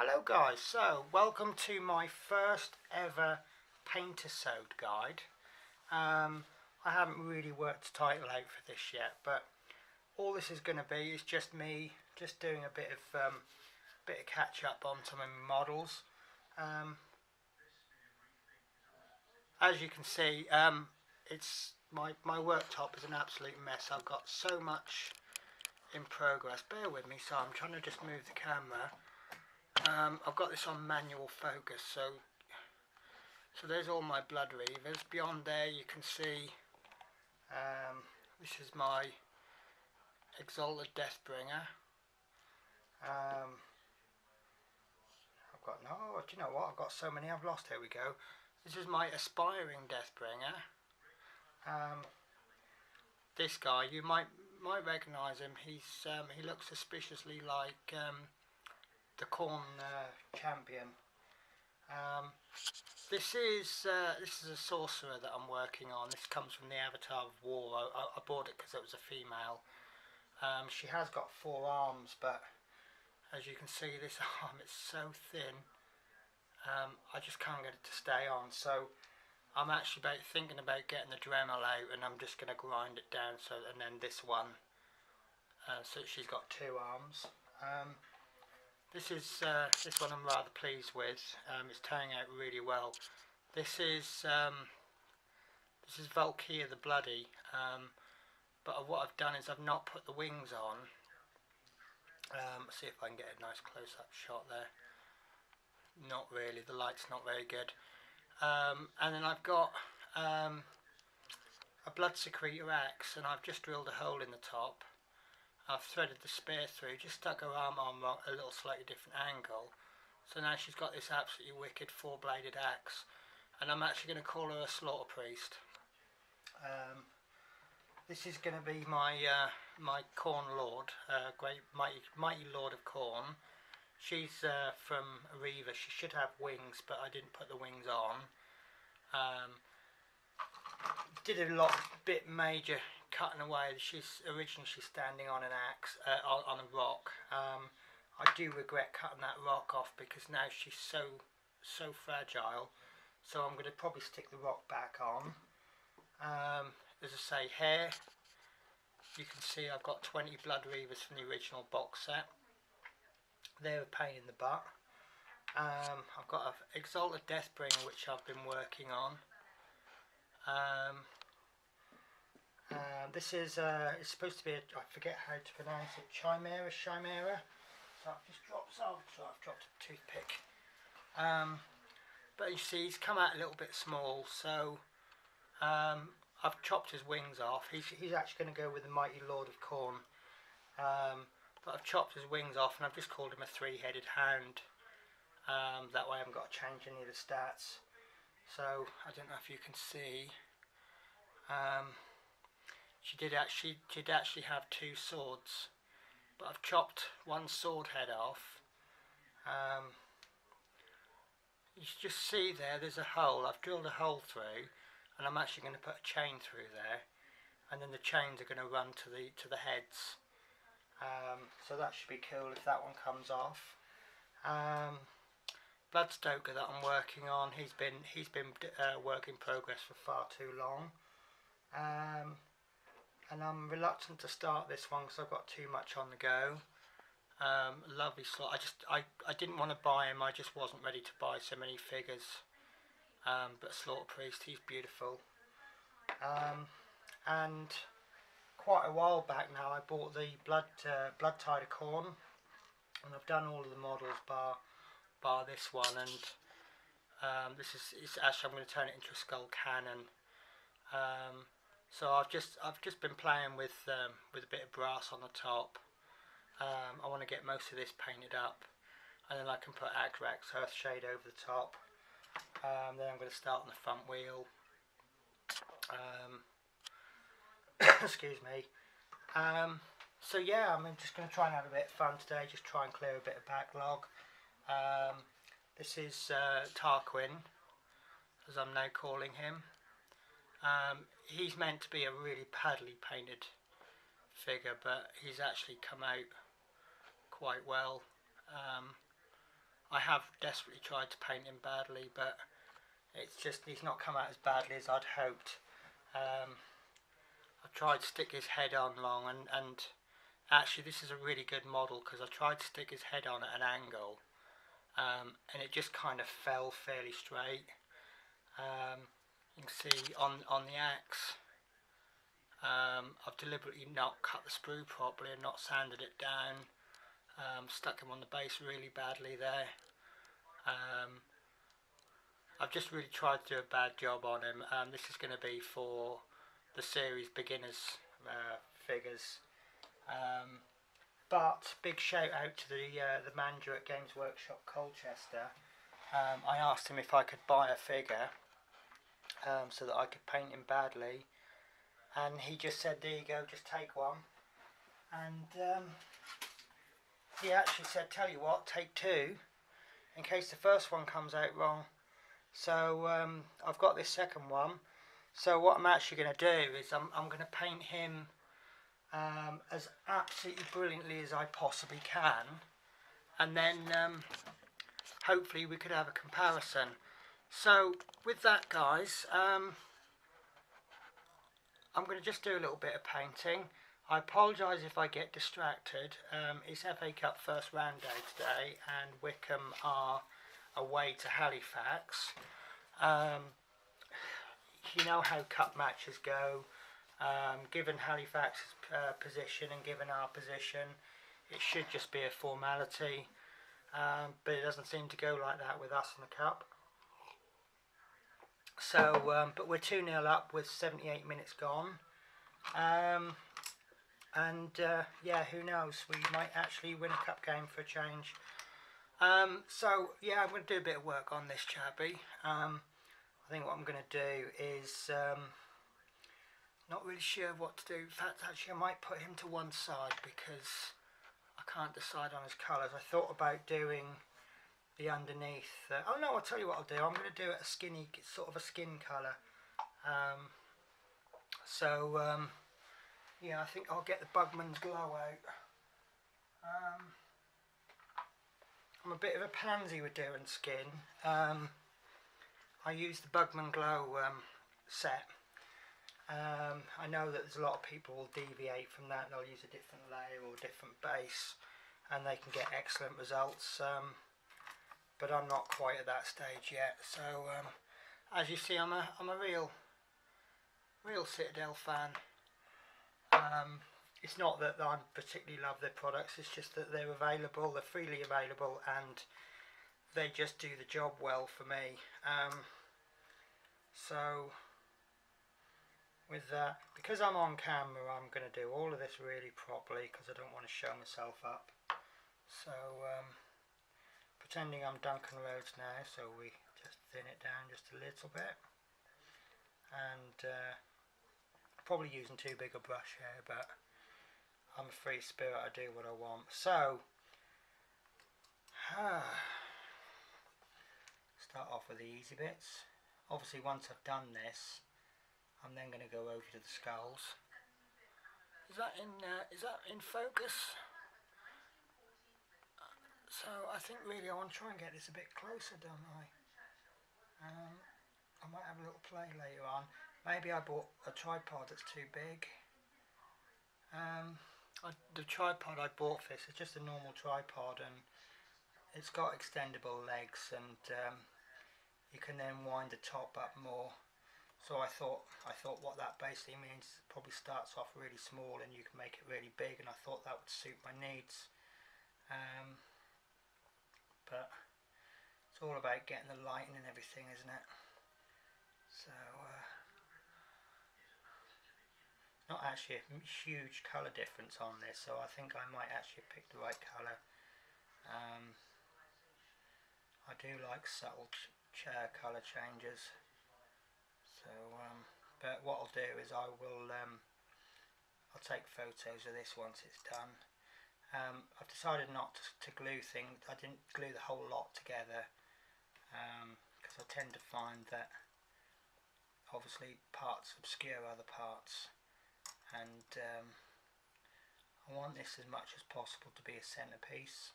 Hello guys, so welcome to my first ever Painter Sewed guide. I haven't really worked the title out for this yet, but all this is going to be is just me just doing a bit of catch up on some of my models. As you can see, it's my worktop is an absolute mess. I've got so much in progress. Bear with me, so I'm trying to just move the camera. I've got this on manual focus, so there's all my blood reavers. Beyond there you can see this is my Exalted Deathbringer. I've got, no, do you know what, I've got so many I've lost. Here we go. This is my Aspiring Deathbringer. This guy, you might recognise him. He looks suspiciously like the Khorne champion. This is a sorcerer that I'm working on. This comes from the Avatar of War. I bought it because it was a female. She has got 4 arms, but as you can see, this arm is so thin. I just can't get it to stay on. So I'm actually thinking about getting the Dremel out, and I'm just going to grind it down. And then this one, so she's got 2 arms. This one I'm rather pleased with. It's turning out really well. This is Valkyria the Bloody, but what I've done is I've not put the wings on. See if I can get a nice close-up shot there. Not really, the light's not very good. And then I've got a blood secretor axe, and I've just drilled a hole in the top. I've threaded the spear through, just stuck her arm on a little slightly different angle. So now she's got this absolutely wicked 4-bladed axe, and I'm actually going to call her a slaughter priest. This is going to be my Khorne Lord, great mighty Lord of Khorne. She's from Reaver. She should have wings, but I didn't put the wings on. Did a bit major cutting away. She's standing on an axe, on a rock. I do regret cutting that rock off because now she's so fragile. So I'm going to probably stick the rock back on. As I say, hair. You can see I've got 20 blood reavers from the original box set. They're a pain in the butt. I've got an Exalted Deathbringer which I've been working on. This is it's supposed to be I forget how to pronounce it, Chimera. So I've just dropped a toothpick. But you see he's come out a little bit small, so I've chopped his wings off. He's actually going to go with the Mighty Lord of Khorne. But I've chopped his wings off, and I've just called him a 3-headed hound. That way I haven't got to change any of the stats. So I don't know if you can see. She did actually have 2 swords, but I've chopped one sword head off. You can just see there's a hole. I've drilled a hole through, and I'm actually going to put a chain through there, and then the chains are going to run to the heads. So that should be cool if that one comes off. Bloodstoker that I'm working on, he's been work in progress for far too long. And I'm reluctant to start this one because I've got too much on the go. Lovely slot. I didn't want to buy him. I just wasn't ready to buy so many figures. But Slaughter Priest, he's beautiful. And quite a while back now, I bought the Blood Tide of Khorne, and I've done all of the models bar this one. And it's actually, I'm going to turn it into a skull cannon. So I've just been playing with a bit of brass on the top. I want to get most of this painted up, and then I can put Agrax Earthshade over the top. Then I'm going to start on the front wheel. Excuse me. So yeah, I'm just going to try and have a bit of fun today. Just try and clear a bit of backlog. This is Tarquin, as I'm now calling him. He's meant to be a really badly painted figure, but he's actually come out quite well. I have desperately tried to paint him badly, but it's just he's not come out as badly as I'd hoped. I tried to stick his head on wrong, and actually this is a really good model because I tried to stick his head on at an angle, and it just kind of fell fairly straight. You can see on the axe, I've deliberately not cut the sprue properly and not sanded it down. Stuck him on the base really badly there. I've just really tried to do a bad job on him. This is going to be for the series beginners figures. But big shout out to the manager at Games Workshop Colchester. I asked him if I could buy a figure so that I could paint him badly, and he just said, there you go, just take one. And he actually said, tell you what, take two in case the first one comes out wrong. So I've got this second one. So what I'm actually going to do is I'm going to paint him as absolutely brilliantly as I possibly can, and then hopefully we could have a comparison. So with that, guys, I'm going to just do a little bit of painting. I apologise if I get distracted. It's FA Cup first round day today, and Wycombe are away to Halifax. You know how cup matches go. Given Halifax's position and given our position, it should just be a formality, but it doesn't seem to go like that with us in the cup. So, but we're 2-0 up with 78 minutes gone, and yeah, who knows, we might actually win a cup game for a change. So yeah, I'm going to do a bit of work on this chabby. I think what I'm going to do is not really sure what to do. In fact, actually I might put him to one side because I can't decide on his colours. I thought about doing the underneath. Oh no, I'll tell you what I'll do. I'm going to do it a skinny, sort of a skin colour. Yeah, I think I'll get the Bugman's Glow out. I'm a bit of a pansy with doing skin. I use the Bugman Glow set. I know that there's a lot of people will deviate from that. They'll use a different layer or a different base, and they can get excellent results. But I'm not quite at that stage yet. So as you see, I'm a real Citadel fan. It's not that I particularly love their products, it's just that they're available, they're freely available, and they just do the job well for me. So with that, because I'm on camera, I'm going to do all of this really properly because I don't want to show myself up. So pretending I'm Duncan Rhodes now, so we just thin it down just a little bit, and probably using too big a brush here, but I'm a free spirit, I do what I want. So start off with the easy bits. Obviously once I've done this, I'm then going to go over to the skulls. Is that in focus? So I think really I want to try and get this a bit closer, don't I? I might have a little play later on. Maybe I bought a tripod that's too big. The tripod I bought for this is just a normal tripod, and it's got extendable legs, and you can then wind the top up more. So I thought what that basically means is it probably starts off really small and you can make it really big, and I thought that would suit my needs. But it's all about getting the lighting and everything, isn't it? So not actually a huge colour difference on this, so I think I might actually pick the right colour. I do like subtle colour changes. So, but what I'll do is I'll take photos of this once it's done. I've decided not to glue things. I didn't glue the whole lot together because I tend to find that obviously parts obscure other parts, and I want this as much as possible to be a centerpiece.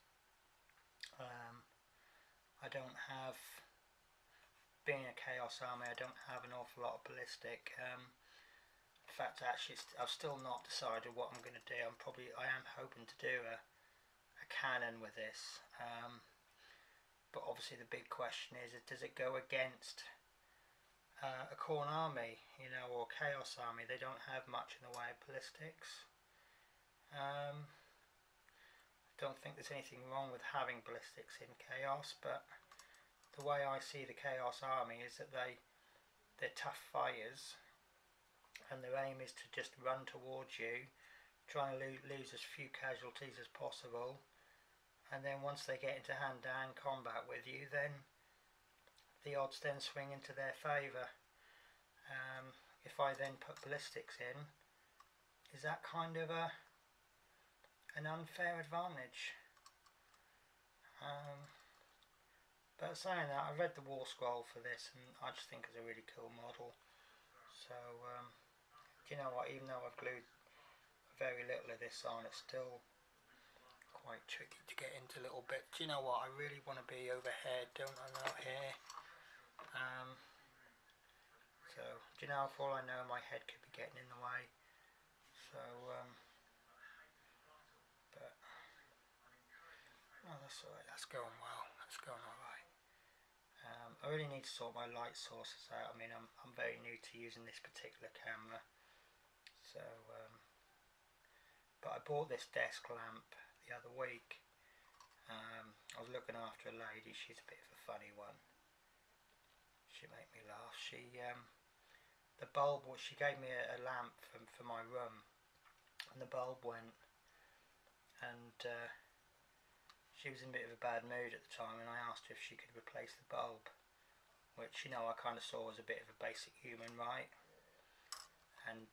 don't have, being a Chaos Army, I don't have an awful lot of ballistic. In fact, actually, I've still not decided what I'm going to do. I am hoping to do a cannon with this. But obviously the big question is, does it go against a Khorne army, you know, or Chaos army? They don't have much in the way of ballistics. Don't think there's anything wrong with having ballistics in Chaos, but the way I see the Chaos army is that they're tough fighters, and their aim is to just run towards you, try and lose as few casualties as possible, and then once they get into hand-to-hand combat with you, then the odds then swing into their favour. If I then put ballistics in, is that kind of an unfair advantage? But saying that, I read the War Scroll for this, and I just think it's a really cool model. So, do you know what, even though I've glued very little of this on, it's still quite tricky to get into little bits. Do you know what, I really want to be overhead, don't I, not here. So, do you know, for all I know, my head could be getting in the way. So, but, no, that's alright, that's going well, that's going alright. I really need to sort my light sources out. I mean, I'm very new to using this particular camera. So, but I bought this desk lamp the other week. I was looking after a lady. She's a bit of a funny one. She made me laugh. The bulb, she gave me a lamp for my room, and the bulb went, and she was in a bit of a bad mood at the time, and I asked her if she could replace the bulb, which, you know, I kind of saw as a bit of a basic human right. And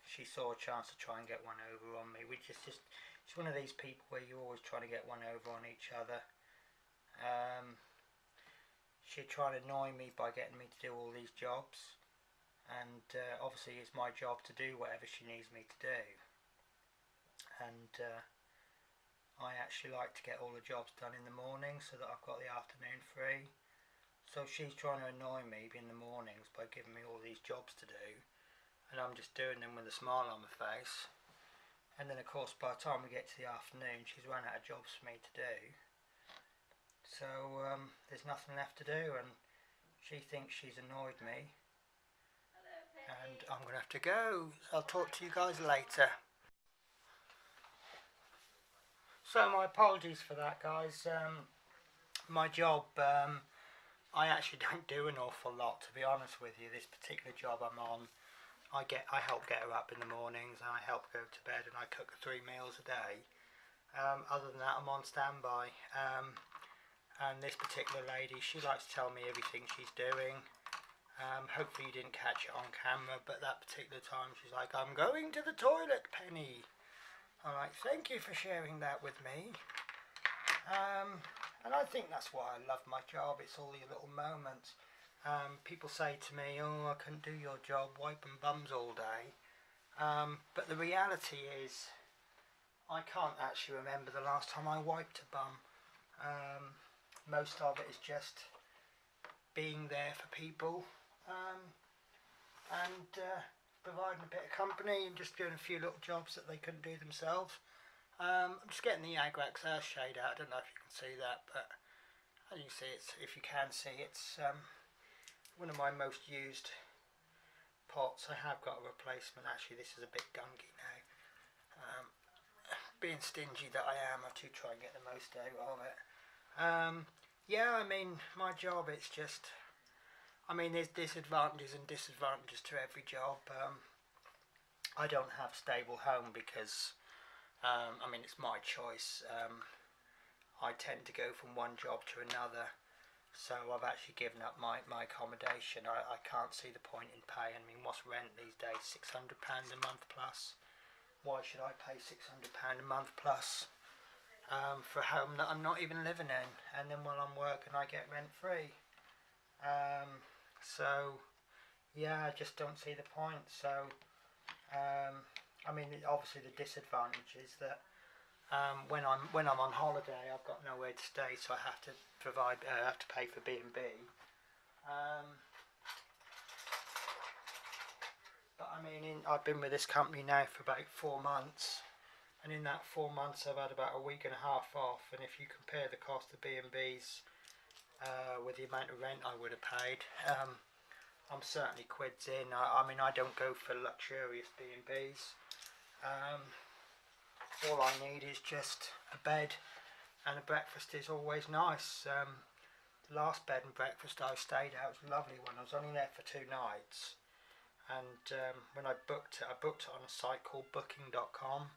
she saw a chance to try and get one over on me, which is she's one of these people where you're always trying to get one over on each other. She'd try to annoy me by getting me to do all these jobs, and obviously it's my job to do whatever she needs me to do, and I actually like to get all the jobs done in the morning so that I've got the afternoon free. So she's trying to annoy me in the mornings by giving me all these jobs to do, and I'm just doing them with a smile on my face. And then of course by the time we get to the afternoon, she's run out of jobs for me to do. So there's nothing left to do, and she thinks she's annoyed me. And I'm going to have to go. I'll talk to you guys later. So my apologies for that, guys. My job, I actually don't do an awful lot, to be honest with you. This particular job I'm on, I help get her up in the mornings, and I help go to bed, and I cook 3 meals a day. Other than that, I'm on standby. And this particular lady, she likes to tell me everything she's doing. Hopefully you didn't catch it on camera, but that particular time she's like, "I'm going to the toilet, Penny." I'm like, "Thank you for sharing that with me." And I think that's why I love my job. It's all the little moments. People say to me, "Oh, I couldn't do your job wiping bums all day." But the reality is, I can't actually remember the last time I wiped a bum. Most of it is just being there for people, and providing a bit of company, and just doing a few little jobs that they couldn't do themselves. I'm just getting the Agrax Earthshade out. I don't know if you can see that, but as you see, if you can see, it's one of my most used pots. I have got a replacement. Actually, this is a bit gunky now. Being stingy that I am, I do try and get the most out of it. Yeah, I mean, my job, it's just, I mean, there's advantages and disadvantages to every job. I don't have a stable home because, I mean, it's my choice. I tend to go from one job to another, so I've actually given up my accommodation. I can't see the point in paying. I mean, what's rent these days? £600 a month plus. Why should I pay £600 a month plus for a home that I'm not even living in, and then while I'm working I get rent free? So yeah, I just don't see the point. So I mean, obviously the disadvantage is that when I'm on holiday, I've got nowhere to stay, so I have to provide have to pay for B&B. But I mean, I've been with this company now for about 4 months, and in that 4 months I've had about a week and a half off. And if you compare the cost of B&Bs with the amount of rent I would have paid, I'm certainly quids in. I mean, I don't go for luxurious B&Bs. All I need is just a bed, and a breakfast is always nice. The last bed and breakfast I stayed at was a lovely one. I was only there for 2 nights, and when I booked it on a site called booking.com,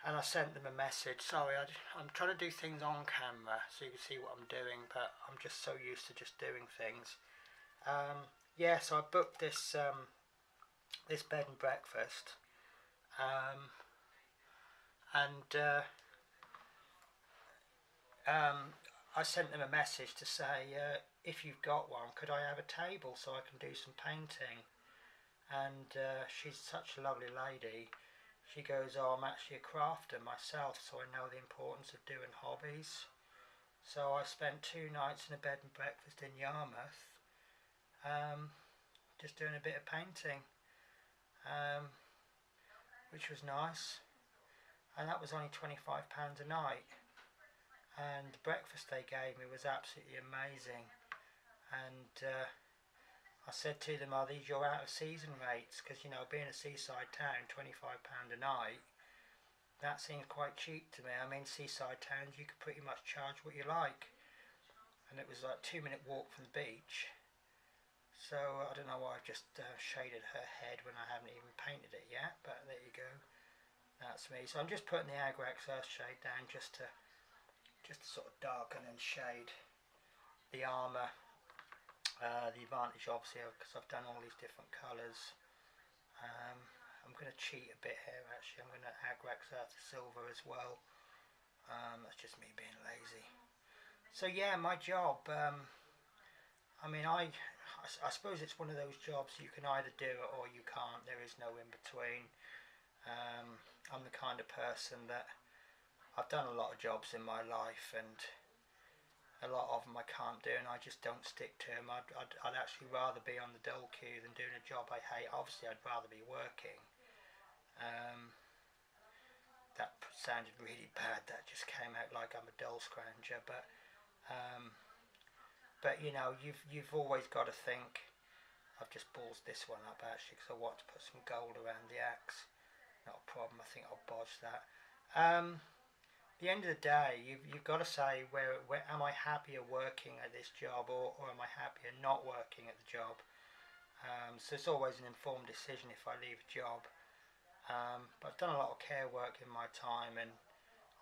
and I sent them a message. Sorry, I'm trying to do things on camera so you can see what I'm doing, but I'm just so used to just doing things. Yeah, so I booked this this bed and breakfast, I sent them a message to say, if you've got one, could I have a table so I can do some painting? And she's such a lovely lady. She goes, oh, I'm actually a crafter myself, so I know the importance of doing hobbies. So I spent 2 nights in a bed and breakfast in Yarmouth, just doing a bit of painting, which was nice. And that was only £25 a night. And the breakfast they gave me was absolutely amazing. And I said to them, are these your out of season rates? Because, you know, being a seaside town, £25 a night, that seems quite cheap to me. I mean, seaside towns, you could pretty much charge what you like. And it was like a 2-minute walk from the beach. So I don't know why I've just shaded her head when I haven't even painted it yet, but there you go. That's me. So I'm just putting the Agrax Earthshade down just to sort of darken and shade the armour. The advantage obviously, because I've done all these different colours. I'm going to cheat a bit here actually. I'm going to Agrax Earth Silver as well. That's just me being lazy. So yeah, my job, I mean, I suppose it's one of those jobs you can either do it or you can't. There is no in between. I'm the kind of person that I've done a lot of jobs in my life, and a lot of them I can't do, and I just don't stick to them. I'd actually rather be on the dole queue than doing a job I hate. Obviously, I'd rather be working. That sounded really bad. That just came out like I'm a dole scrounger, but you know, you've always got to think. I've just ballsed this one up actually because I want to put some gold around the axe. Not a problem. I think I'll bodge that. The end of the day, you've got to say, where am I happier working at this job, or am I happier not working at the job? So it's always an informed decision if I leave a job. But I've done a lot of care work in my time, and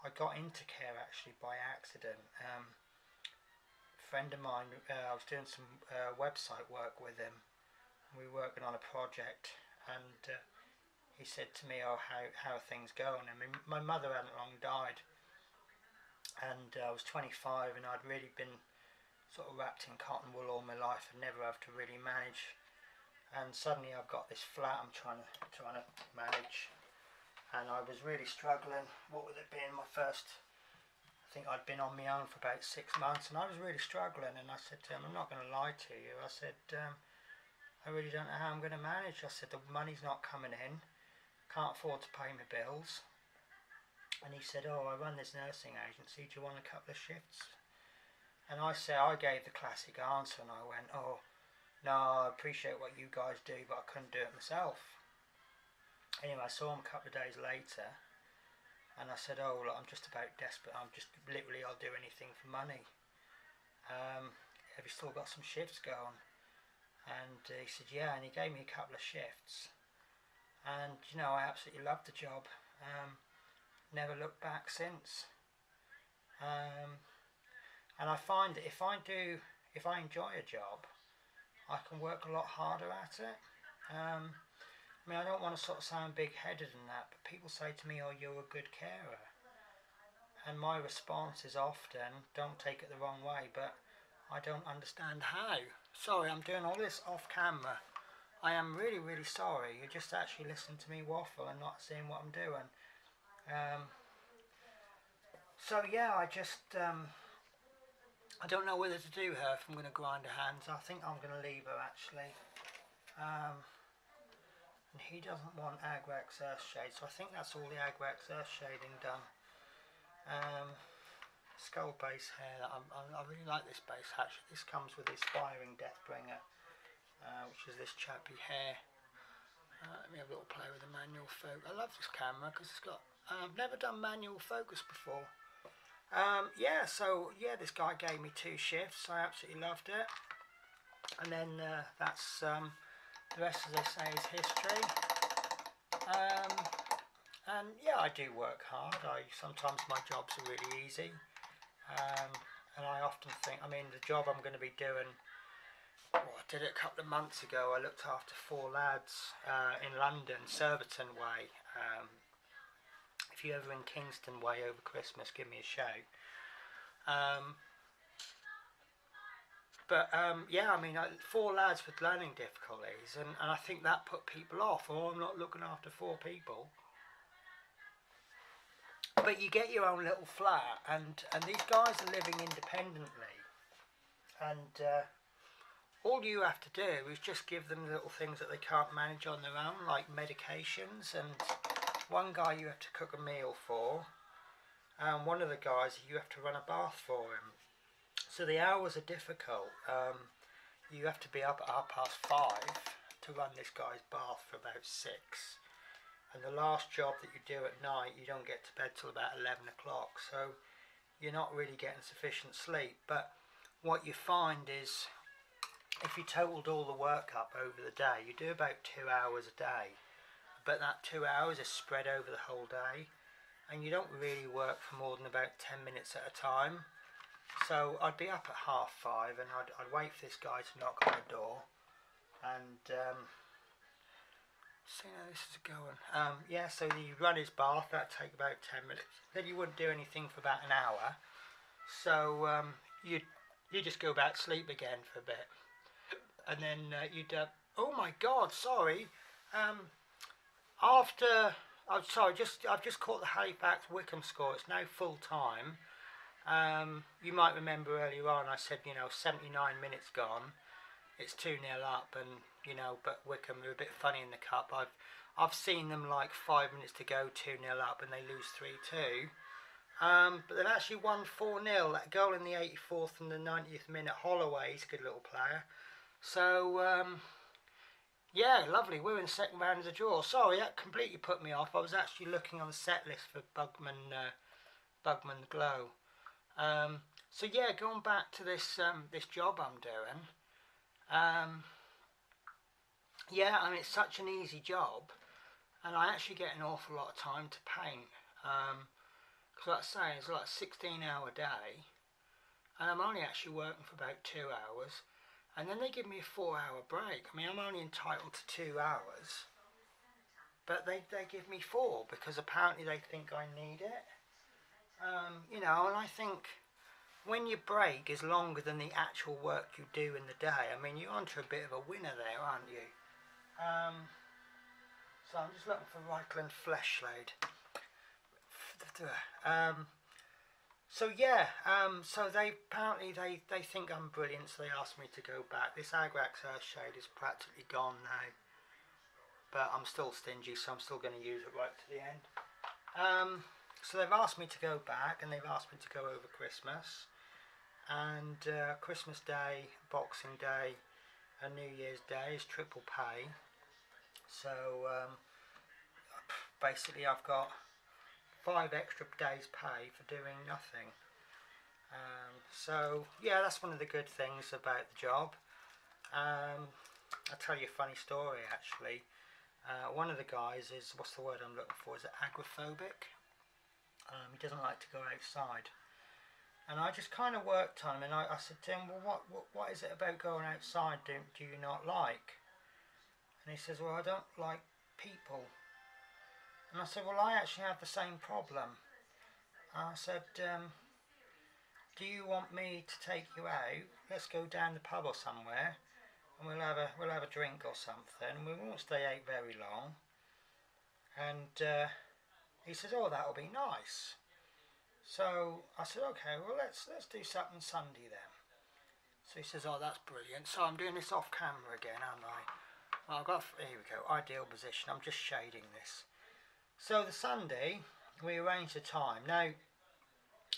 I got into care actually by accident. A friend of mine, I was doing some website work with him. We were working on a project, and he said to me, oh, how are things going? I mean, my mother hadn't long died, and I was 25, and I'd really been sort of wrapped in cotton wool all my life and never have to really manage. And suddenly I've got this flat I'm trying to manage, and I was really struggling. What with it being my first, I think I'd been on my own for about 6 months, and I was really struggling. And I said to him, I'm not going to lie to you, I said, I really don't know how I'm going to manage. I said, the money's not coming in, can't afford to pay my bills. And he said, oh, I run this nursing agency, do you want a couple of shifts? And I gave the classic answer, and I went, oh, no, I appreciate what you guys do, but I couldn't do it myself. Anyway, I saw him a couple of days later, and I said, oh, look, I'm just about desperate. I'm just literally, I'll do anything for money. Have you still got some shifts going? And he said, yeah, and he gave me a couple of shifts. And, you know, I absolutely loved the job. Never looked back since. And I find that if I enjoy a job, I can work a lot harder at it. I mean, I don't want to sort of sound big-headed and that, but people say to me, oh, you're a good carer. And my response is often, don't take it the wrong way, but I don't understand how. Sorry, I'm doing all this off camera. I am really, really sorry. You're just actually listening to me waffle and not seeing what I'm doing. So yeah, I just I don't know whether to do her if I'm going to grind her hands. I think I'm going to leave her actually. And he doesn't want Agrax Earthshade, so I think that's all the Agrax Earthshading done. Skull base hair. I really like this base actually. This comes with the Aspiring Deathbringer, which is this chappy hair. Let me have a little play with the manual focus. I love this camera because it's got. I've never done manual focus before. Yeah, so yeah, this guy gave me 2 shifts. I absolutely loved it. And then that's the rest, as I say, is history. And yeah, I do work hard. Sometimes my jobs are really easy. And I often think, I mean, the job I'm going to be doing, well, I did it a couple of months ago. I looked after 4 lads in London, Surbiton Way. If you're ever in Kingston Way over Christmas, give me a shout. Yeah, I mean, 4 lads with learning difficulties, and I think that put people off. Oh, I'm not looking after 4 people. But you get your own little flat, and these guys are living independently, and all you have to do is just give them little things that they can't manage on their own, like medications. And one guy you have to cook a meal for, and one of the guys you have to run a bath for him. So the hours are difficult. You have to be up at 5:30 to run this guy's bath for about 6. And the last job that you do at night, you don't get to bed till about 11 o'clock. So you're not really getting sufficient sleep. But what you find is, if you totaled all the work up over the day, you do about 2 hours a day. But that 2 hours is spread over the whole day. And you don't really work for more than about 10 minutes at a time. So I'd be up at 5:30 and I'd wait for this guy to knock on the door. And see how this is going. Yeah, so you run his bath, that'd take about 10 minutes. Then you wouldn't do anything for about an hour. So you just go back to sleep again for a bit. And then you'd, oh my God, sorry. I'm sorry, I've just caught the Halifax Wycombe score. It's now full time. You might remember earlier on I said, 79 minutes gone. It's 2-0 up, and but Wycombe are a bit funny in the cup. I've seen them like 5 minutes to go, 2-0 up, and they lose 3-2. But they've actually won 4-0. That goal in the 84th and the 90th minute, Holloway, he's a good little player. So yeah, lovely. We're in the second round of the draw. Sorry, that completely put me off. I was actually looking on the set list for Bugman Glow. So yeah, going back to this job I'm doing. Yeah, I mean, it's such an easy job, and I actually get an awful lot of time to paint. Because like I say, it's like a 16-hour day, and I'm only actually working for about 2 hours, and then they give me a 4-hour break. I mean, I'm only entitled to 2 hours, but they give me 4 because apparently they think I need it. And I think when your break is longer than the actual work you do in the day, I mean, you're onto a bit of a winner there, aren't you? So I'm just looking for Reichland Fleshblade. So yeah, so they apparently they think I'm brilliant, so they asked me to go back. This Agrax Earthshade is practically gone now, but I'm still stingy, so I'm still going to use it right to the end. So they've asked me to go back, and they've asked me to go over Christmas, and Christmas Day, Boxing Day, and New Year's Day is triple pay. So basically I've got 5 extra days pay for doing nothing. So yeah, that's one of the good things about the job. I'll tell you a funny story actually. One of the guys is, what's the word I'm looking for, is it agoraphobic? He doesn't like to go outside. And I just kind of worked on him, and I said to him, well, what is it about going outside do you not like? And he says, well, I don't like people. And I said, well, I actually have the same problem. I said, do you want me to take you out? Let's go down the pub or somewhere, and we'll have a drink or something. We won't stay out very long. And he says, oh, that'll be nice. So I said, okay, well let's do something Sunday then. So he says, oh, that's brilliant. So I'm doing this off camera again, aren't I? Well, I've got, here we go, ideal position. I'm just shading this. So the Sunday, we arranged a time. Now,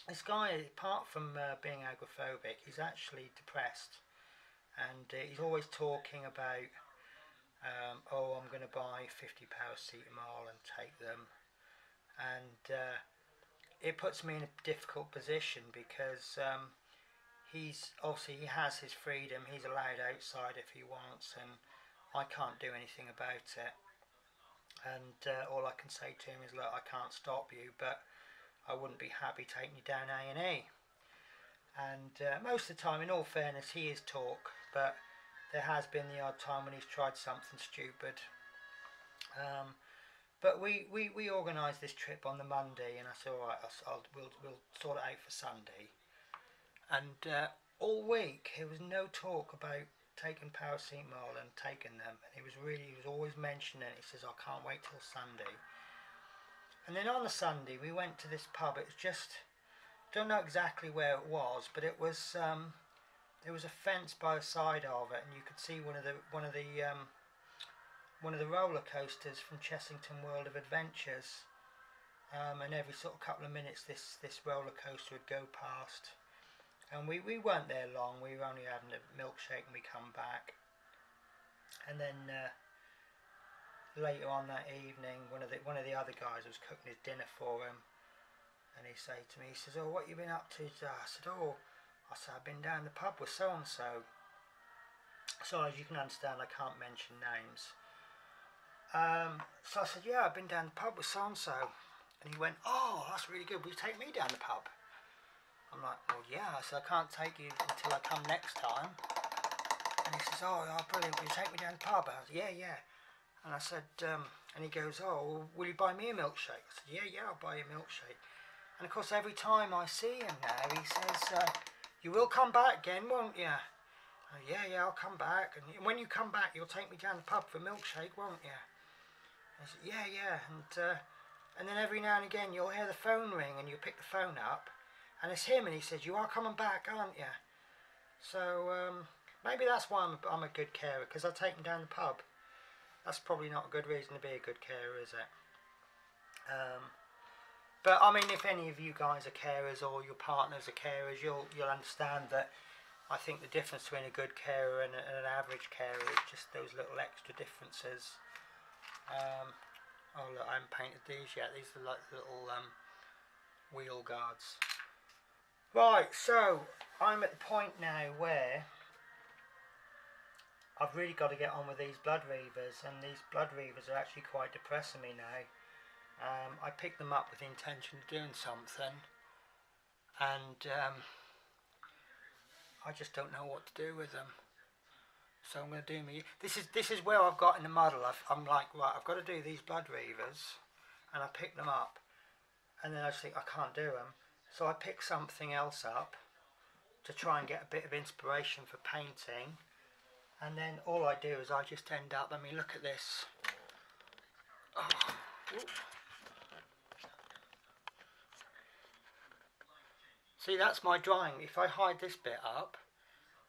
this guy, apart from being agoraphobic, he's actually depressed. And he's always talking about, oh, I'm going to buy 50 paracetamol and take them. And it puts me in a difficult position because he's obviously, he has his freedom. He's allowed outside if he wants, and I can't do anything about it. And all I can say to him is, look, I can't stop you, but I wouldn't be happy taking you down A&E. And most of the time, in all fairness, he is talk, but there has been the odd time when he's tried something stupid. But we organised this trip on the Monday, and I said, all right, we'll sort it out for Sunday. And all week there was no talk about taking paracetamol and taking them. And he was always mentioning it. He says, I can't wait till Sunday. And then on the Sunday we went to this pub. It was just, don't know exactly where it was, but it was there was a fence by the side of it, and you could see one of the roller coasters from Chessington World of Adventures, and every sort of couple of minutes this roller coaster would go past, and we weren't there long. We were only having a milkshake and we come back, and then later on that evening one of the other guys was cooking his dinner for him, and he said to me, he says, oh, what you been up to today? I said, I've been down the pub with so and so. So as you can understand, I can't mention names. So I said, yeah, I've been down the pub with so-and-so. And he went, oh, that's really good. Will you take me down the pub? I'm like, well, yeah. I said, I can't take you until I come next time. And he says, oh, brilliant. Will you take me down the pub? I said, yeah. And I said, and he goes, oh, well, will you buy me a milkshake? I said, yeah, I'll buy you a milkshake. And of course, every time I see him now, he says, you will come back again, won't you? Yeah, I'll come back. And when you come back, you'll take me down the pub for a milkshake, won't you? I said, yeah, and then every now and again you'll hear the phone ring and you pick the phone up and it's him, and he says, you are coming back, aren't you? So maybe that's why I'm a good carer, because I take him down the pub. That's probably not a good reason to be a good carer, is it? But I mean, if any of you guys are carers or your partners are carers, you'll understand that I think the difference between a good carer and an average carer is just those little extra differences. Oh look, I haven't painted these yet. These are like little wheel guards. Right, so I'm at the point now where I've really got to get on with these blood reavers, and these blood reavers are actually quite depressing me now. I picked them up with the intention of doing something, and I just don't know what to do with them. So I'm going to do me. This is where I've got in the muddle. I'm like, right, I've got to do these blood reavers, and I pick them up, and then I just think I can't do them. So I pick something else up to try and get a bit of inspiration for painting, and then all I do is I just end up. I mean, look at this. Oh, see, that's my drying. If I hide this bit up,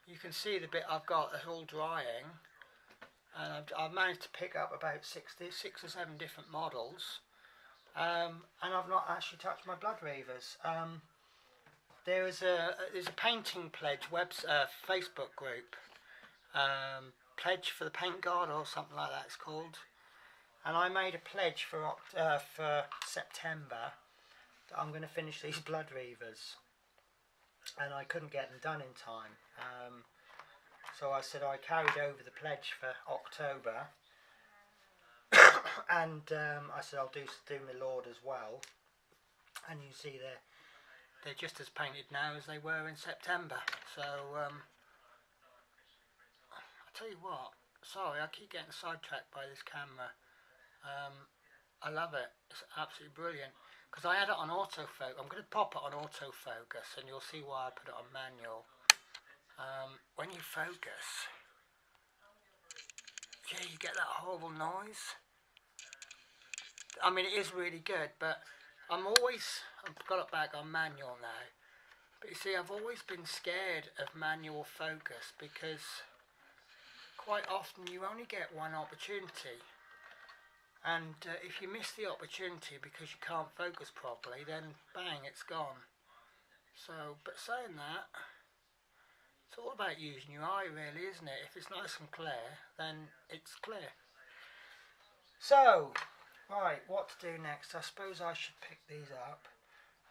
you can see the bit I've got that's all drying, and I've managed to pick up about 6 or 7 different models, and I've not actually touched my blood reavers. There's a painting pledge Facebook group, Pledge for the Paint God or something like that it's called, and I made a pledge for September that I'm going to finish these blood reavers, and I couldn't get them done in time. So I said I carried over the pledge for October, and I said I'll do my Lord as well, and you see they're just as painted now as they were in September. So I tell you what, sorry, I keep getting sidetracked by this camera. I love it. It's absolutely brilliant. Because I had it on autofocus. I'm going to pop it on autofocus, and you'll see why I put it on manual. When you focus, yeah, you get that horrible noise. I mean, it is really good, but I've got it back on manual now. But you see, I've always been scared of manual focus because quite often you only get one opportunity. And if you miss the opportunity because you can't focus properly, then bang, it's gone. So, but saying that, it's all about using your eye really, isn't it? If it's nice and clear, then it's clear. So, right, what to do next? I suppose I should pick these up.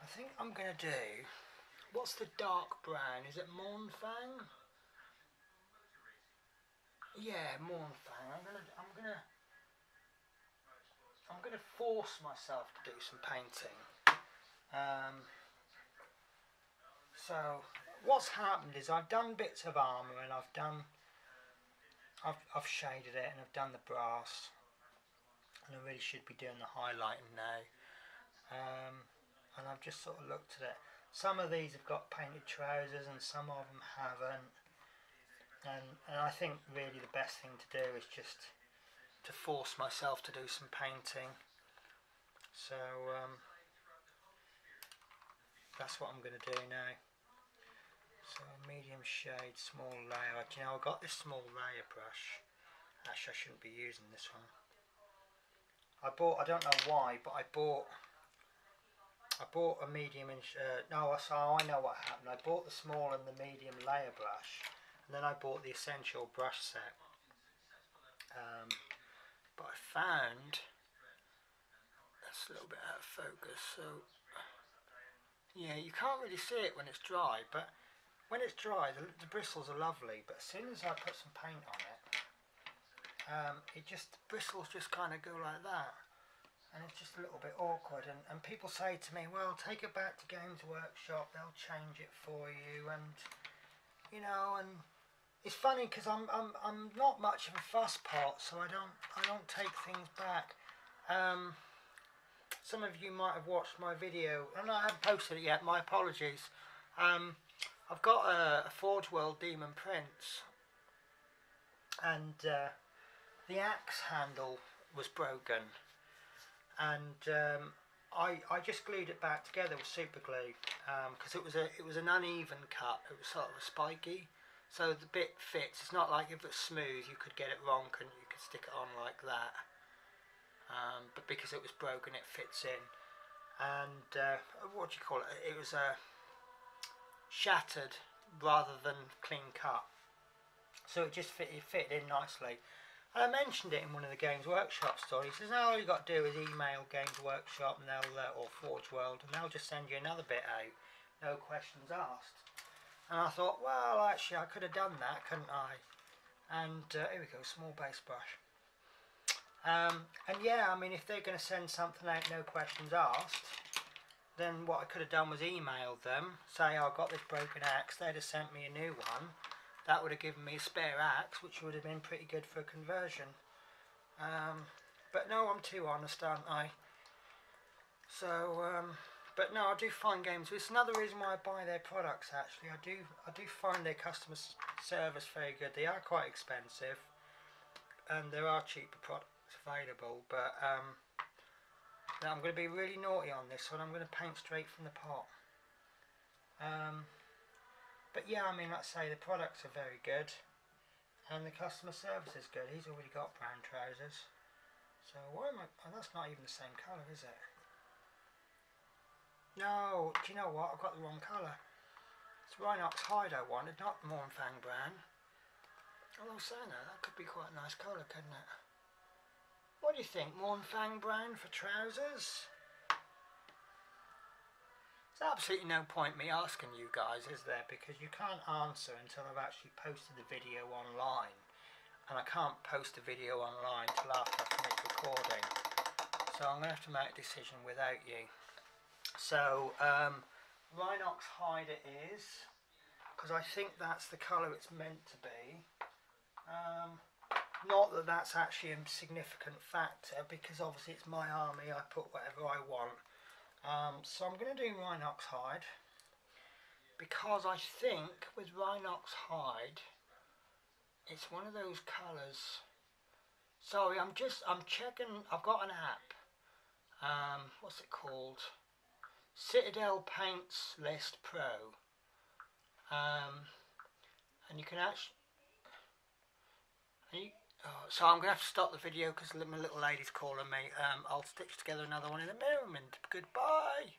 I think I'm going to do, what's the dark brown? Is it Mornfang? Yeah, Mornfang. I'm gonna force myself to do some painting. So what's happened is I've done bits of armour and I've shaded it and I've done the brass, and I really should be doing the highlighting now. And I've just sort of looked at it. Some of these have got painted trousers and some of them haven't. And I think really the best thing to do is just to force myself to do some painting. So that's what I'm going to do now. So medium shade, small layer. Do you know, I've got this small layer brush. Actually, I shouldn't be using this one. I don't know why, but I bought a medium inch. No, so I know what happened. I bought the small and the medium layer brush, and then I bought the essential brush set. But I found that's a little bit out of focus. So yeah, you can't really see it when it's dry, but when it's dry, the bristles are lovely. But as soon as I put some paint on it, the bristles just kind of go like that. And it's just a little bit awkward, and people say to me, well, take it back to Games Workshop, they'll change it for you, and you know, and it's funny because I'm not much of a fuss pot, so I don't take things back. Some of you might have watched my video, and I haven't posted it yet, my apologies. I've got a Forge World Demon Prince, and the axe handle was broken. And I just glued it back together with super glue because it was an uneven cut. It was sort of spiky, so the bit fits. It's not like if it was smooth you could get it wrong and you could stick it on like that. But because it was broken, it fits in. And what do you call it? It was shattered rather than clean cut, so it just fit in nicely. And I mentioned it in one of the Games Workshop stories. He says, all you got to do is email Games Workshop and or Forge World, and they'll just send you another bit out, no questions asked. And I thought, well, actually, I could have done that, couldn't I? And here we go, small base brush. And yeah, I mean, if they're going to send something out, no questions asked, then what I could have done was emailed them, say, oh, I've got this broken axe, they'd have sent me a new one. That would have given me a spare axe, which would have been pretty good for a conversion. But no, I'm too honest, aren't I? So, but no, I do find games. It's another reason why I buy their products. Actually, I do find their customer service very good. They are quite expensive, and there are cheaper products available. But I'm going to be really naughty on this one. I'm going to paint straight from the pot. But yeah, I mean, like I say, the products are very good, and the customer service is good. He's already got brown trousers, so why am I? Oh, that's not even the same colour, is it? No, do you know what? I've got the wrong colour. It's Rhinox Hide I wanted, not Mornfang brown. Although saying that could be quite a nice colour, couldn't it? What do you think? Mornfang brown for trousers? There's absolutely no point me asking you guys, is there? Because you can't answer until I've actually posted the video online, and I can't post a video online till after I finish recording, so I'm going to have to make a decision without you. So Rhinox Hide it is, because I think that's the colour it's meant to be. Not that that's actually a significant factor, because obviously it's my army, I put whatever I want. So I'm going to do Rhinox Hide, because I think with Rhinox Hide it's one of those colours. Sorry, I'm checking. I've got an app. What's it called? Citadel Paints List Pro. And you can actually... so I'm going to have to stop the video because my little lady's calling me. I'll stitch together another one in a moment. Goodbye.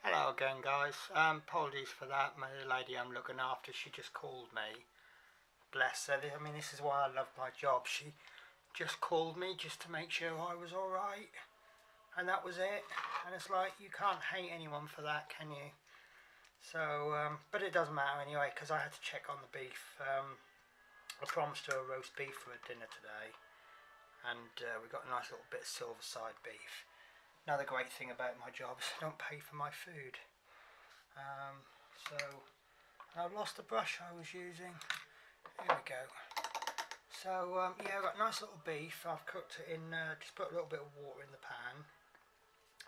Hello again, guys. Apologies for that. My lady I'm looking after, she just called me. Bless her. I mean, this is why I love my job. She just called me just to make sure I was alright. And that was it. And it's like, you can't hate anyone for that, can you? So, but it doesn't matter anyway, because I had to check on the beef. I promised her a roast beef for dinner today. And we got a nice little bit of silver side beef. Another great thing about my job is I don't pay for my food. So I've lost the brush I was using. Here we go. So yeah, I've got a nice little beef. I've cooked it in, just put a little bit of water in the pan.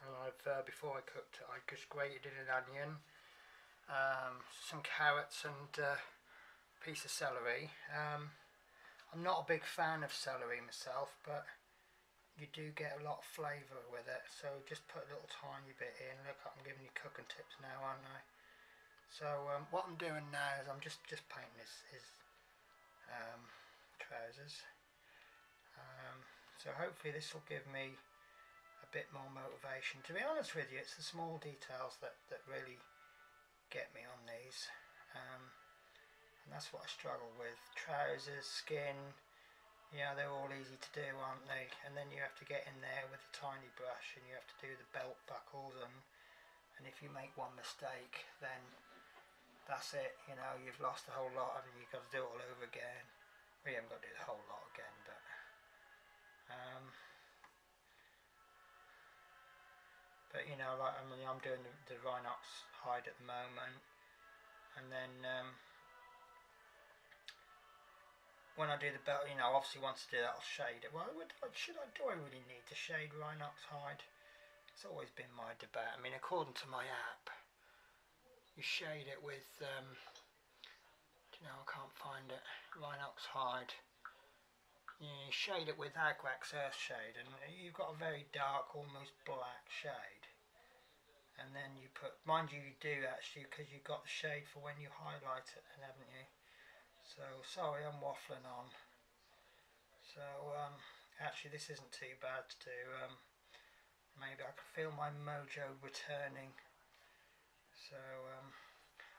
And I've before I cooked it, I just grated in an onion, some carrots and a piece of celery. I'm not a big fan of celery myself, but you do get a lot of flavour with it, so just put a little tiny bit in. Look, I'm giving you cooking tips now, aren't I? So what I'm doing now is I'm just painting his trousers. So hopefully this will give me a bit more motivation. To be honest with you, it's the small details that really get me on these, and that's what I struggle with. Trousers, skin. Yeah, they're all easy to do, aren't they? And then you have to get in there with a tiny brush and you have to do the belt buckles, and if you make one mistake, then that's it, you know, you've lost a whole lot and you've got to do it all over again. Well, you haven't got to do the whole lot again, but you know, like, I mean, I'm doing the Rhinox hide at the moment, and then when I do the belt, you know, obviously once I do that I'll shade it. Well, do I really need to shade Rhinox hide? It's always been my debate. I mean, according to my app, you shade it with, you know, I can't find it, Rhinox hide. You shade it with Agrax Earthshade, and you've got a very dark, almost black shade. And then you put, mind you, you do actually, because you've got the shade for when you highlight it, haven't you? So, sorry, I'm waffling on. So, actually this isn't too bad to do. Maybe I can feel my mojo returning. So,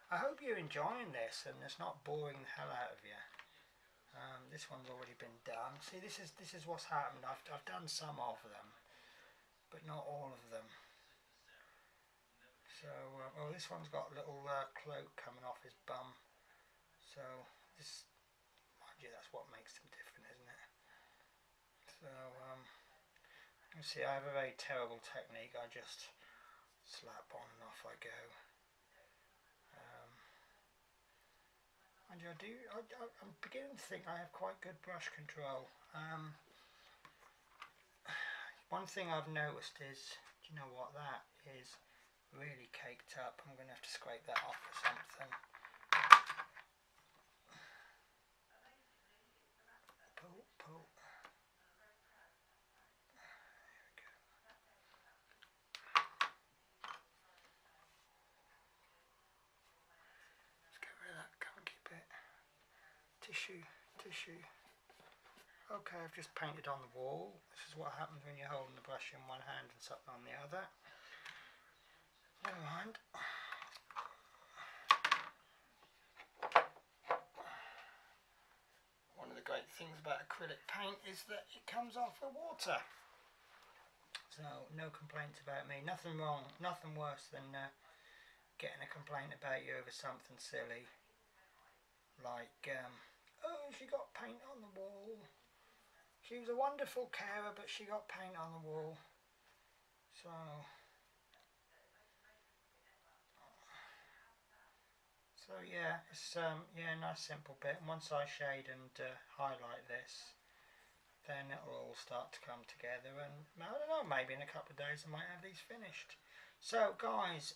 I hope you're enjoying this and it's not boring the hell out of you. This one's already been done. See, this is what's happened. I've done some of them, but not all of them. So, oh, this one's got a little cloak coming off his bum. So, this, mind you, that's what makes them different, isn't it? So, you see, I have a very terrible technique. I just slap on and off I go. And I'm beginning to think I have quite good brush control. One thing I've noticed is, do you know what that is? Really caked up. I'm going to have to scrape that off or something. Pull. There we go. Let's get rid of that. Can't keep it. Tissue. Okay, I've just painted on the wall. This is what happens when you're holding the brush in one hand and something on the other. Never mind. One of the great things about acrylic paint is that it comes off with water. So, no complaints about me. Nothing wrong, nothing worse than getting a complaint about you over something silly. Like, oh, she got paint on the wall. She was a wonderful carer, but she got paint on the wall. So, yeah, it's yeah, nice simple bit. And once I shade and highlight this, then it'll all start to come together. And I don't know, maybe in a couple of days I might have these finished. So, guys,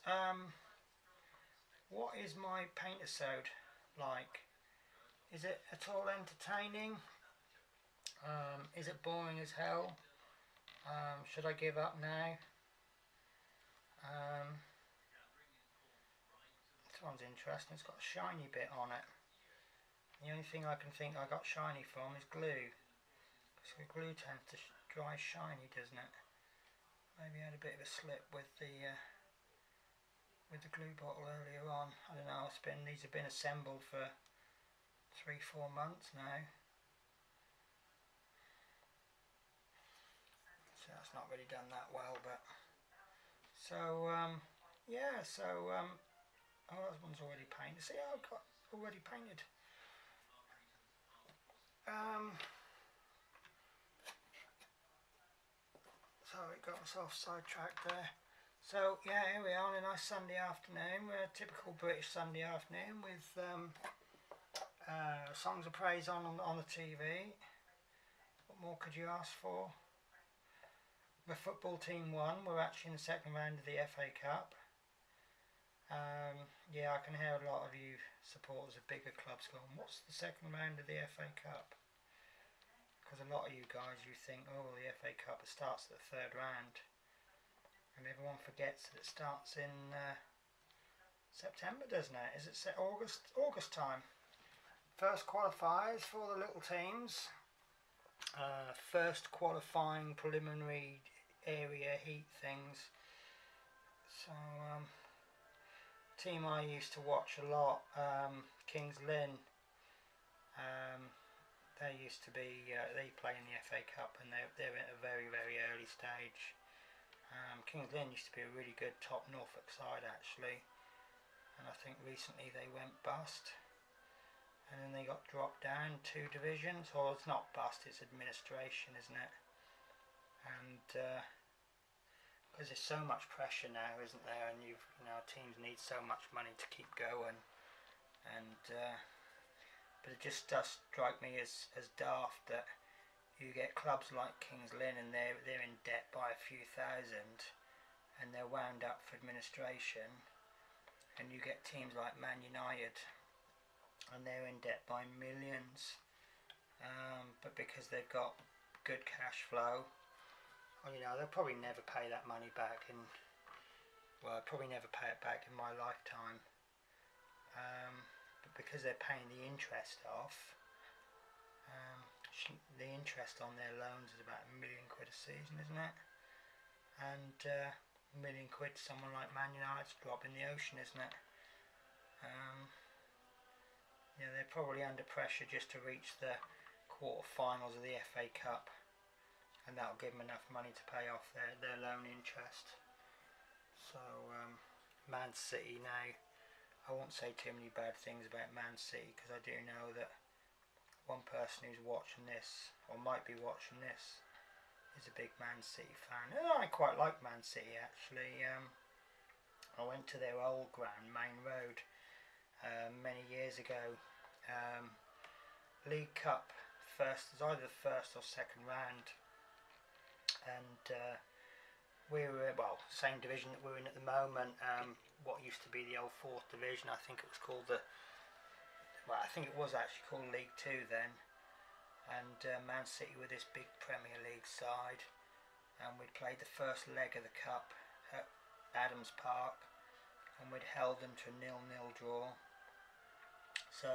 what is my paint-a-sode like? Is it at all entertaining? Is it boring as hell? Should I give up now? This one's interesting. It's got a shiny bit on it. The only thing I can think I got shiny from is glue. Because the glue tends to dry shiny, doesn't it? Maybe I had a bit of a slip with the glue bottle earlier on. I don't know. These have been assembled for 3-4 months now. So that's not really done that well, but so yeah. So oh, that one's already painted. See, I've got already painted. So it got myself sidetracked there. So yeah, here we are on a nice Sunday afternoon. We're a typical British Sunday afternoon with songs of praise on the TV. What more could you ask for? The football team won. We're actually in the second round of the FA Cup. Yeah, I can hear a lot of you supporters of bigger clubs going, what's the second round of the FA Cup? Because a lot of you guys, you think, oh, the FA Cup, it starts at the third round. And everyone forgets that it starts in September, doesn't it? Is it August time? First qualifiers for the little teams. First qualifying preliminary area heat things. So, team I used to watch a lot, Kings Lynn. They used to be, they play in the FA Cup and they're at a very, very early stage. Kings Lynn used to be a really good top Norfolk side actually, and I think recently they went bust, and then they got dropped down 2 divisions. Or it's not bust, it's administration, isn't it? And because there's so much pressure now, isn't there, and teams need so much money to keep going, and but it just does strike me as daft that you get clubs like Kings Lynn and they're in debt by a few thousand and they're wound up for administration, and you get teams like Man United and they're in debt by millions, but because they've got good cash flow, well, they'll probably never pay that money back I'll probably never pay it back in my lifetime, but because they're paying the interest off, the interest on their loans is about £1 million a season, isn't it? And £1 million to someone like Man United's drop in the ocean, isn't it? They're probably under pressure just to reach the quarter-finals of the FA Cup, and that'll give them enough money to pay off their loan interest. So Man City now, I won't say too many bad things about Man City, because I do know that one person who's watching this, or might be watching this, is a big Man City fan. And I quite like Man City actually. I went to their old ground, Main Road, many years ago. League Cup, it was either the first or second round, and we were, same division that we're in at the moment, what used to be the old 4th division. I think it was called I think it was actually called League 2 then, and Man City were this big Premier League side, and we'd played the first leg of the cup at Adams Park, and we'd held them to a 0-0 draw. So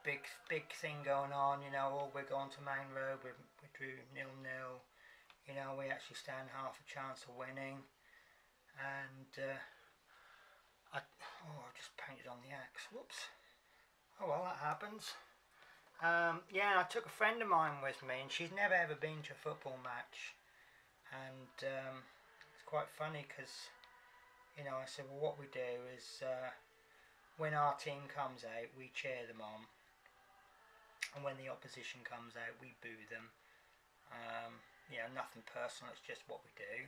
big thing going on, we're going to Main Road, we drew 0-0, we actually stand half a chance of winning, and I've just painted on the axe, whoops. Oh well, that happens. Yeah, I took a friend of mine with me, and she's never ever been to a football match, and it's quite funny because I said, well, what we do is when our team comes out, we cheer them on, and when the opposition comes out, we boo them. Nothing personal, it's just what we do.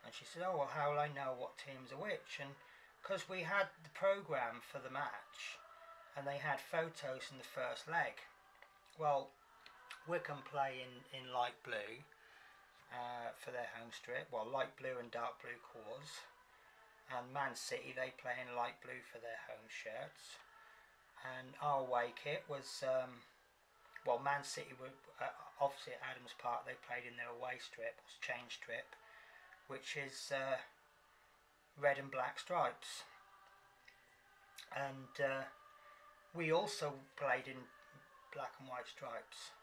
And she said, oh well, how will I know what teams are which? And because we had the programme for the match and they had photos in the first leg. Well, Wycombe play in light blue for their home strip, light blue and dark blue colours, and Man City, they play in light blue for their home shirts, and our away kit was Man City were obviously at Adams Park, they played in their away strip, change strip, which is red and black stripes. And we also played in black and white stripes.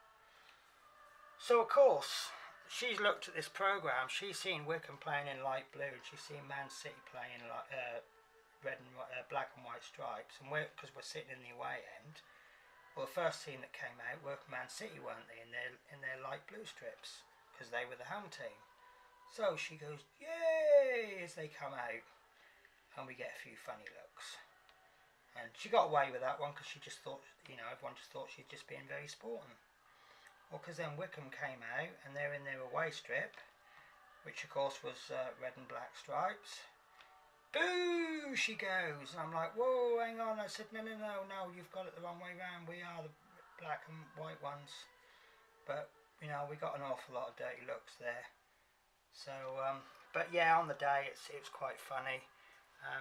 So of course, she's looked at this programme, she's seen Wycombe playing in light blue, and she's seen Man City playing red and black and white stripes, and because we're sitting in the away end, well, the first team that came out were Man City, weren't they, in their light blue strips, because they were the home team. So she goes, yay, as they come out, and we get a few funny looks. And she got away with that one because she just thought, you know, everyone just thought she'd just being very sporting. Well, because then Wycombe came out and they're in their away strip, which of course was red and black stripes. Boo, she goes. And I'm like, whoa, hang on. I said, no, you've got it the wrong way round. We are the black and white ones. But, you know, we got an awful lot of dirty looks there. So, but yeah, on the day it was quite funny.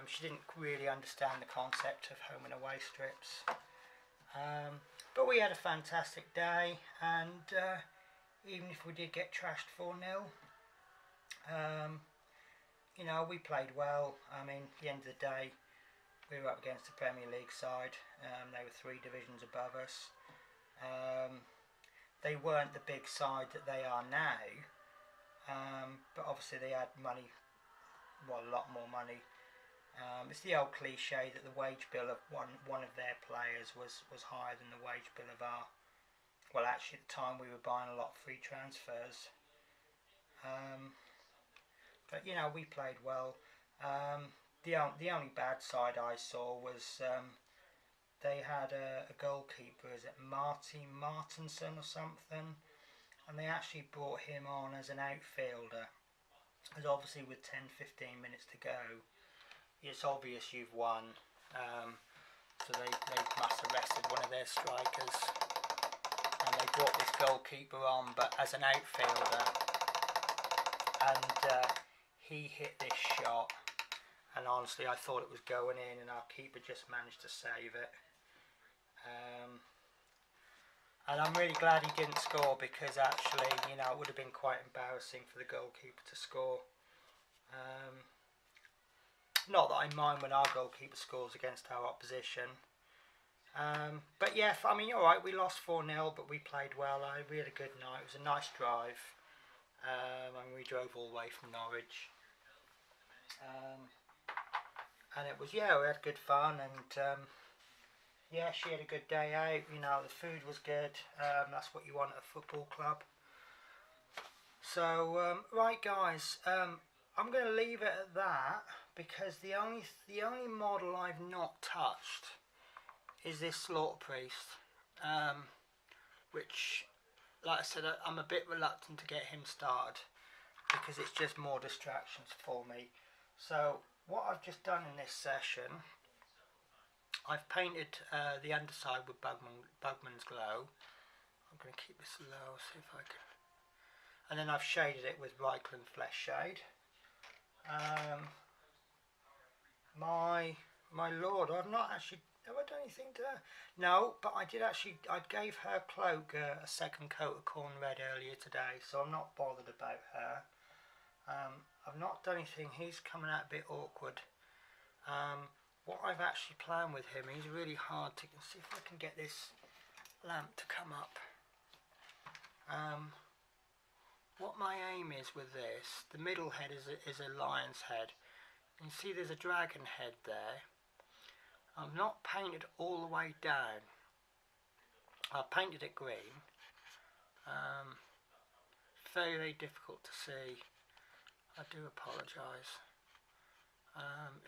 She didn't really understand the concept of home and away strips. But we had a fantastic day, and even if we did get trashed 4-0, you know, we played well. I mean, at the end of the day, we were up against the Premier League side. They were 3 divisions above us. They weren't the big side that they are now, but obviously they had money, well, a lot more money. It's the old cliche that the wage bill of one of their players was higher than the wage bill of our. Well, actually, at the time we were buying a lot of free transfers. But you know, we played well. The only bad side I saw was they had a goalkeeper. Is it Marty Martinson or something? And they actually brought him on as an outfielder. Because obviously, with 10-15 minutes to go, it's obvious you've won, so they must have rested one of their strikers, and they brought this goalkeeper on, but as an outfielder, and he hit this shot, and honestly I thought it was going in, and our keeper just managed to save it. And I'm really glad he didn't score, because actually, you know, it would have been quite embarrassing for the goalkeeper to score. Not that I mind when our goalkeeper scores against our opposition. But yeah, I mean, you're right, we lost 4-0, but we played well. We had a good night. It was a nice drive. And we drove all the way from Norwich. And it was, yeah, we had good fun. And yeah, she had a good day out. You know, the food was good. That's what you want at a football club. So, right, guys, I'm going to leave it at that, because the only model I've not touched is this Slaughter Priest, which, like I said, I'm a bit reluctant to get him started because it's just more distractions for me. So what I've just done in this session, I've painted the underside with Bugman's Glow. I'm going to keep this low, see if I can, and then I've shaded it with Reikland Flesh Shade. My lord, I've not actually, have I done anything to her? No, but I did actually, I gave her cloak a second coat of corn red earlier today, so I'm not bothered about her. I've not done anything. He's coming out a bit awkward. What I've actually planned with him, he's really hard to see if I can get this lamp to come up. What my aim is with this, the middle head is a lion's head. You can see there's a dragon head there. I've not painted all the way down. I've painted it green. Very, very difficult to see. I do apologise.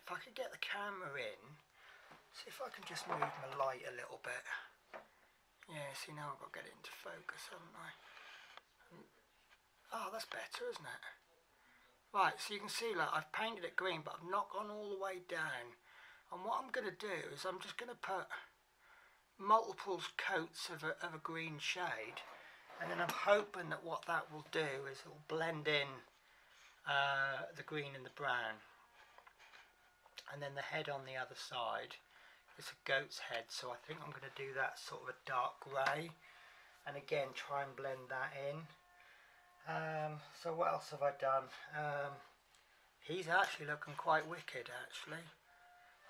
If I could get the camera in, see if I can just move my light a little bit. Yeah, see, now I've got to get it into focus, haven't I? Oh, that's better, isn't it? Right, so you can see, like, I've painted it green, but I've not gone all the way down. And what I'm going to do is I'm just going to put multiple coats of a green shade, and then I'm hoping that what that will do is it will blend in the green and the brown. And then the head on the other side is a goat's head, so I think I'm going to do that sort of a dark grey, and again try and blend that in. So what else have I done? He's actually looking quite wicked, actually.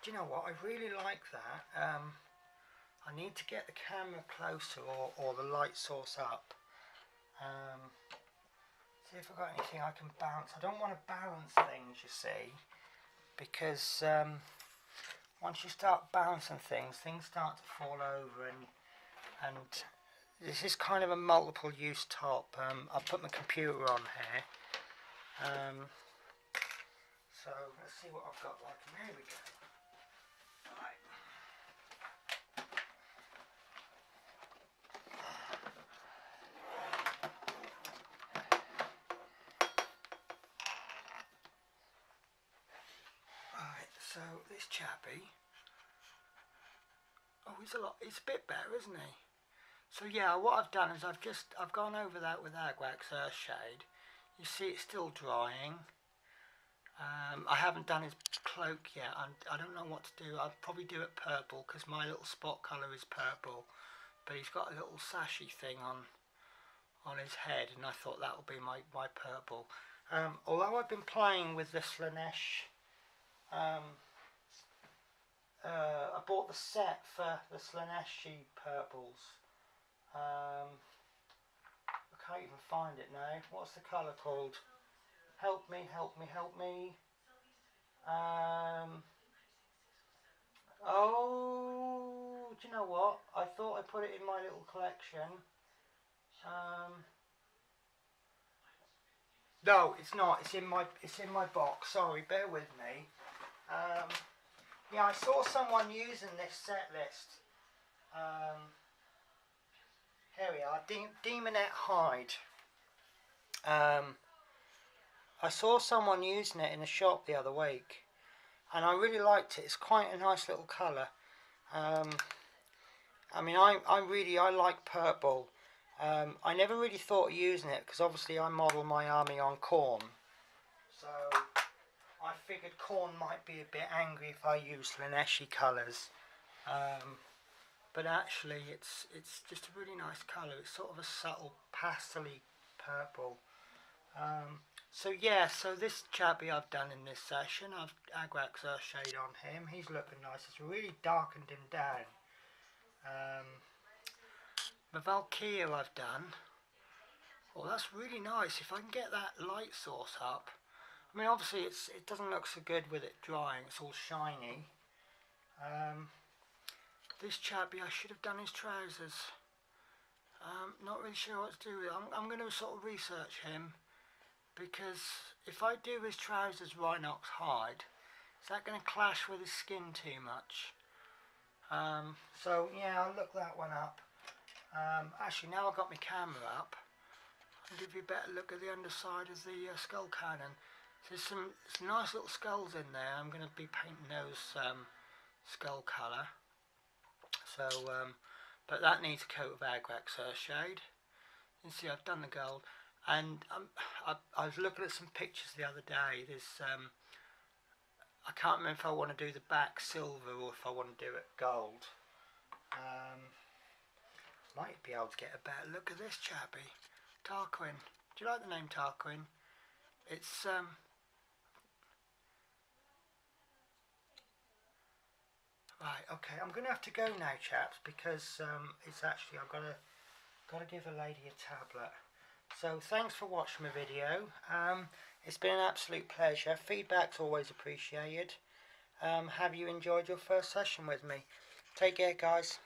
Do you know what? I really like that. I need to get the camera closer or the light source up. See if I've got anything I can bounce. I don't want to balance things, you see, because once you start bouncing things, things start to fall over, and this is kind of a multiple use top. I'll put my computer on here. So let's see what I've got like. There we go. Right. Right, so this chappie, he's a bit better, isn't he? So yeah, what I've done is I've gone over that with Agwax Earthshade. You see it's still drying. I haven't done his cloak yet. I don't know what to do. I'll probably do it purple because my little spot colour is purple. But he's got a little sashy thing on his head, and I thought that would be my purple. Although I've been playing with the Slaanesh, I bought the set for the Slaaneshi purples. I can't even find it now. What's the colour called? Help me, help me, help me. Oh, do you know what? I thought I put it in my little collection. No, it's not. It's in my box. Sorry, bear with me. Yeah, I saw someone using this set list. Here we are, Demonette Hide. I saw someone using it in a shop the other week, and I really liked it. It's quite a nice little colour. I mean, I like purple. I never really thought of using it because obviously I model my army on Khorne, so I figured Khorne might be a bit angry if I use Slaaneshi colours. But actually it's just a really nice colour. It's sort of a subtle pastel-y purple. So yeah, so this chappie I've done in this session, I've Agwax Earthshade on him. He's looking nice. It's really darkened him down. The Valkyria I've done. Oh, that's really nice. If I can get that light source up. I mean, obviously it doesn't look so good with it drying. It's all shiny. This chappie, I should have done his trousers. Not really sure what to do with it. I'm going to sort of research him, because if I do his trousers Rhinox hide, is that going to clash with his skin too much? So yeah, I'll look that one up. Actually, now I've got my camera up, I'll give you a better look at the underside of the skull cannon. There's some nice little skulls in there. I'm going to be painting those skull colour. So, but that needs a coat of Agwax Earthshade. You can see I've done the gold, and I was looking at some pictures the other day. There's I can't remember if I want to do the back silver or if I want to do it gold. Might be able to get a better look at this chappie, Tarquin. Do you like the name Tarquin? It's right. Okay, I'm going to have to go now, chaps, because it's actually I've got to give a lady a tablet. So thanks for watching my video. It's been an absolute pleasure. Feedback's always appreciated. Have you enjoyed your first session with me? Take care, guys.